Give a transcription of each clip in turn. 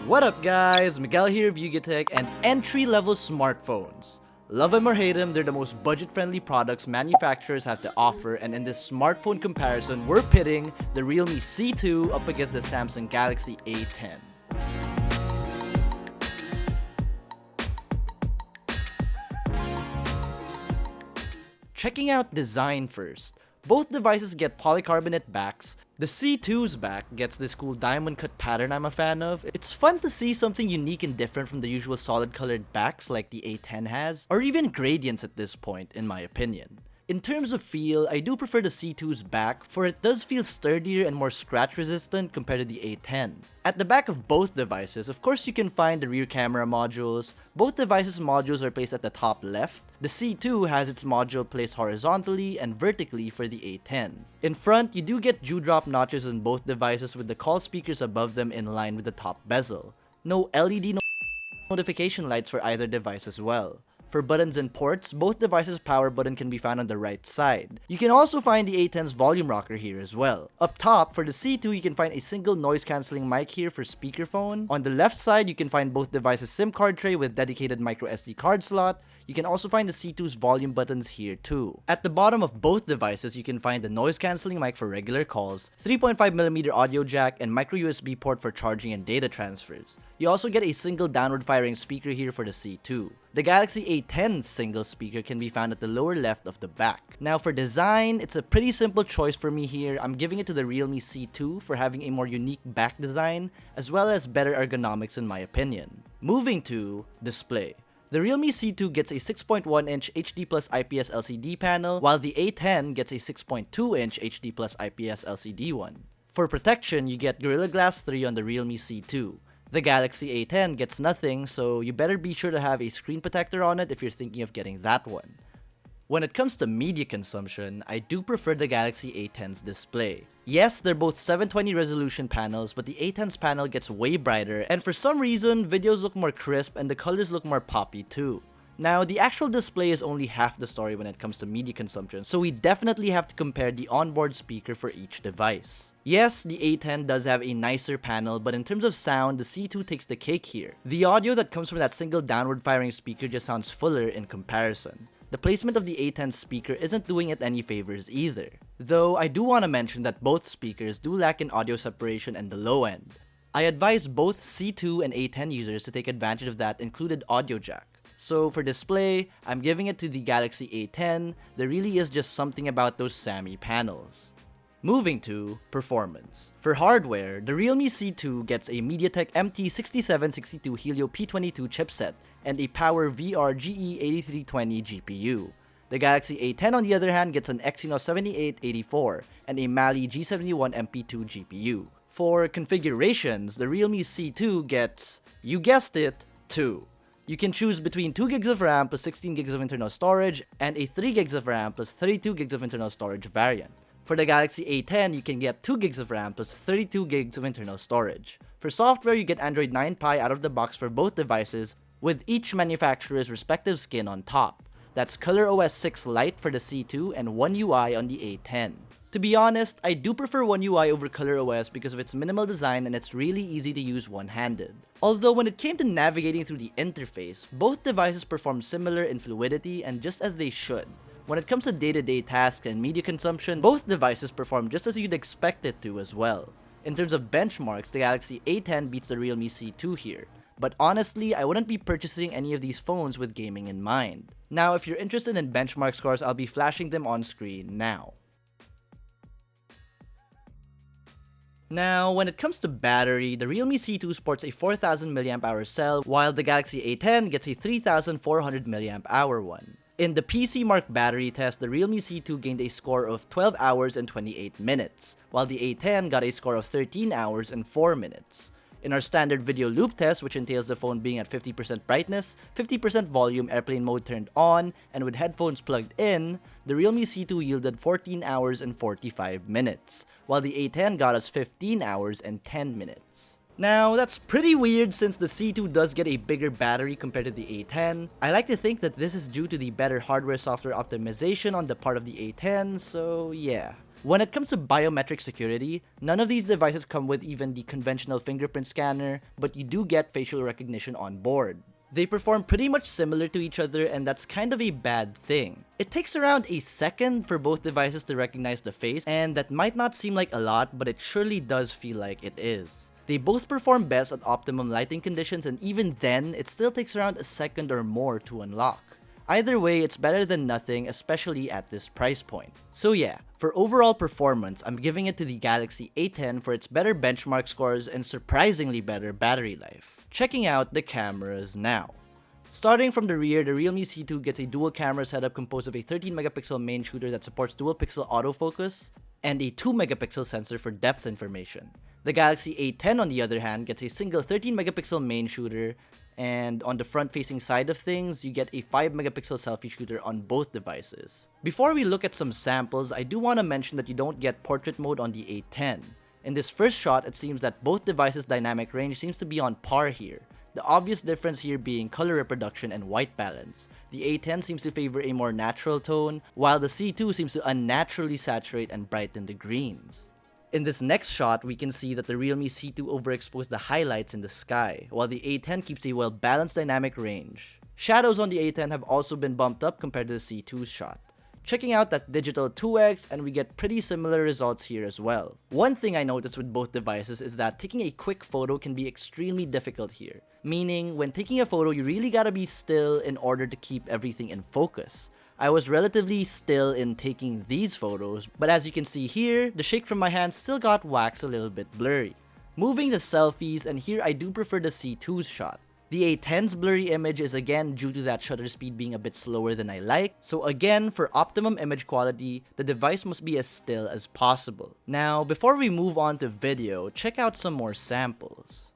What up guys, Miguel here of Yugatech and entry-level smartphones. Love them or hate them, they're the most budget-friendly products manufacturers have to offer, and in this smartphone comparison, we're pitting the Realme C2 up against the Samsung Galaxy A10. Checking out design first. Both devices get polycarbonate backs. The C2's back gets this cool diamond cut pattern I'm a fan of. It's fun to see something unique and different from the usual solid colored backs like the A10 has, or even gradients at this point in my opinion. In terms of feel, I do prefer the C2's back, for it does feel sturdier and more scratch resistant compared to the A10. At the back of both devices, of course you can find the rear camera modules. Both devices' modules are placed at the top left. The C2 has its module placed horizontally and vertically for the A10. In front, you do get dewdrop notches in both devices with the call speakers above them in line with the top bezel. No LED notification lights for either device as well. For buttons and ports, both devices' power button can be found on the right side. You can also find the A10's volume rocker here as well. Up top, for the C2, you can find a single noise-cancelling mic here for speakerphone. On the left side, you can find both devices' SIM card tray with dedicated microSD card slot. You can also find the C2's volume buttons here too. At the bottom of both devices, you can find the noise-cancelling mic for regular calls, 3.5mm audio jack, and micro USB port for charging and data transfers. You also get a single downward-firing speaker here for the C2. The Galaxy A10's single speaker can be found at the lower left of the back. Now for design, it's a pretty simple choice for me here. I'm giving it to the Realme C2 for having a more unique back design, as well as better ergonomics in my opinion. Moving to display. The Realme C2 gets a 6.1-inch HD Plus IPS LCD panel, while the A10 gets a 6.2-inch HD Plus IPS LCD one. For protection, you get Gorilla Glass 3 on the Realme C2. The Galaxy A10 gets nothing, so you better be sure to have a screen protector on it if you're thinking of getting that one. When it comes to media consumption, I do prefer the Galaxy A10's display. Yes, they're both 720 resolution panels, but the A10's panel gets way brighter, and for some reason, videos look more crisp and the colors look more poppy too. Now, the actual display is only half the story when it comes to media consumption, so we definitely have to compare the onboard speaker for each device. Yes, the A10 does have a nicer panel, but in terms of sound, the C2 takes the cake here. The audio that comes from that single downward-firing speaker just sounds fuller in comparison. The placement of the A10 speaker isn't doing it any favors either. Though, I do want to mention that both speakers do lack in audio separation in the low end. I advise both C2 and A10 users to take advantage of that included audio jack. So for display, I'm giving it to the Galaxy A10. There really is just something about those Sammy panels. Moving to performance. For hardware, the Realme C2 gets a MediaTek MT6762 Helio P22 chipset and a Power VR GE8320 GPU. The Galaxy A10 on the other hand gets an Exynos 7884 and a Mali G71 MP2 GPU. For configurations, the Realme C2 gets, you guessed it, 2. You can choose between 2GB of RAM plus 16GB of internal storage and a 3GB of RAM plus 32GB of internal storage variant. For the Galaxy A10, you can get 2GB of RAM plus 32GB of internal storage. For software, you get Android 9 Pie out of the box for both devices, with each manufacturer's respective skin on top. That's ColorOS 6 Lite for the C2 and One UI on the A10. To be honest, I do prefer One UI over ColorOS because of its minimal design and it's really easy to use one-handed. Although when it came to navigating through the interface, both devices perform similar in fluidity and just as they should. When it comes to day-to-day tasks and media consumption, both devices perform just as you'd expect it to as well. In terms of benchmarks, the Galaxy A10 beats the Realme C2 here. But honestly, I wouldn't be purchasing any of these phones with gaming in mind. Now, if you're interested in benchmark scores, I'll be flashing them on screen now. Now, when it comes to battery, the Realme C2 sports a 4000 mAh cell, while the Galaxy A10 gets a 3400 mAh one. In the PC Mark battery test, the Realme C2 gained a score of 12 hours and 28 minutes, while the A10 got a score of 13 hours and 4 minutes. In our standard video loop test, which entails the phone being at 50% brightness, 50% volume, airplane mode turned on, and with headphones plugged in, the Realme C2 yielded 14 hours and 45 minutes, while the A10 got us 15 hours and 10 minutes. Now, that's pretty weird since the C2 does get a bigger battery compared to the A10. I like to think that this is due to the better hardware-software optimization on the part of the A10, so yeah. When it comes to biometric security, none of these devices come with even the conventional fingerprint scanner, but you do get facial recognition on board. They perform pretty much similar to each other, and that's kind of a bad thing. It takes around a second for both devices to recognize the face, and that might not seem like a lot, but it surely does feel like it is. They both perform best at optimum lighting conditions, and even then, it still takes around a second or more to unlock. Either way, it's better than nothing, especially at this price point. So yeah, for overall performance, I'm giving it to the Galaxy A10 for its better benchmark scores and surprisingly better battery life. Checking out the cameras now. Starting from the rear, the Realme C2 gets a dual camera setup composed of a 13 megapixel main shooter that supports dual pixel autofocus, and a 2 megapixel sensor for depth information. The Galaxy A10 on the other hand gets a single 13 megapixel main shooter, and on the front-facing side of things, you get a 5 megapixel selfie shooter on both devices. Before we look at some samples, I do want to mention that you don't get portrait mode on the A10. In this first shot, it seems that both devices' dynamic range seems to be on par here. The obvious difference here being color reproduction and white balance. The A10 seems to favor a more natural tone, while the C2 seems to unnaturally saturate and brighten the greens. In this next shot, we can see that the Realme C2 overexposed the highlights in the sky, while the A10 keeps a well-balanced dynamic range. Shadows on the A10 have also been bumped up compared to the C2's shot. Checking out that digital 2x, and we get pretty similar results here as well. One thing I noticed with both devices is that taking a quick photo can be extremely difficult here. Meaning, when taking a photo, you really gotta be still in order to keep everything in focus. I was relatively still in taking these photos, but as you can see here, the shake from my hand still got wax a little bit blurry. Moving to selfies, and here I do prefer the C2's shot. The A10's blurry image is again due to that shutter speed being a bit slower than I like, so again, for optimum image quality, the device must be as still as possible. Now, before we move on to video, check out some more samples.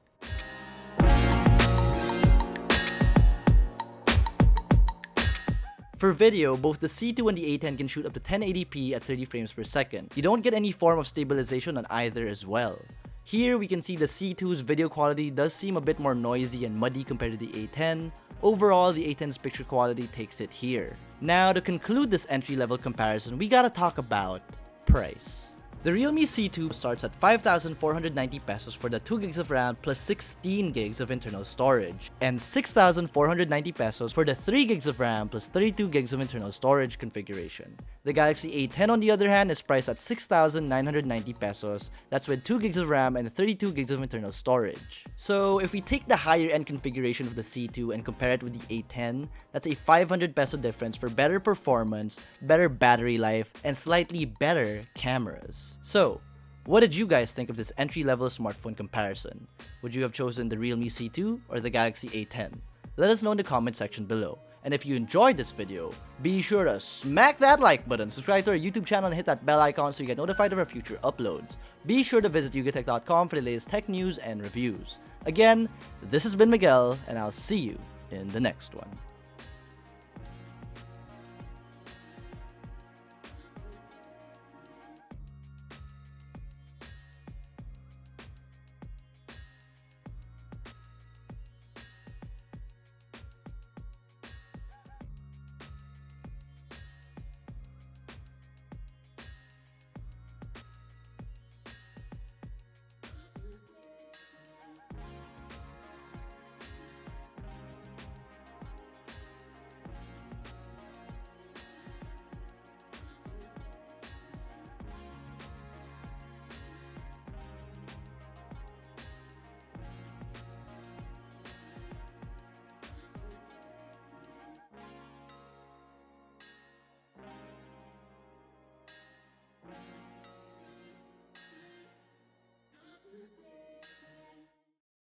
For video, both the C2 and the A10 can shoot up to 1080p at 30 frames per second. You don't get any form of stabilization on either as well. Here, we can see the C2's video quality does seem a bit more noisy and muddy compared to the A10. Overall, the A10's picture quality takes it here. Now, to conclude this entry-level comparison, we gotta talk about price. The Realme C2 starts at 5,490 pesos for the 2 gigs of RAM plus 16 gigs of internal storage, and 6,490 pesos for the 3 gigs of RAM plus 32 gigs of internal storage configuration. The Galaxy A10 on the other hand is priced at 6,990 pesos, that's with 2 gigs of RAM and 32 gigs of internal storage. So if we take the higher end configuration of the C2 and compare it with the A10, that's a 500 peso difference for better performance, better battery life, and slightly better cameras. So, what did you guys think of this entry-level smartphone comparison? Would you have chosen the Realme C2 or the Galaxy A10? Let us know in the comment section below. And if you enjoyed this video, be sure to smack that like button, subscribe to our YouTube channel, and hit that bell icon so you get notified of our future uploads. Be sure to visit yugatech.com for the latest tech news and reviews. Again, this has been Miguel, and I'll see you in the next one.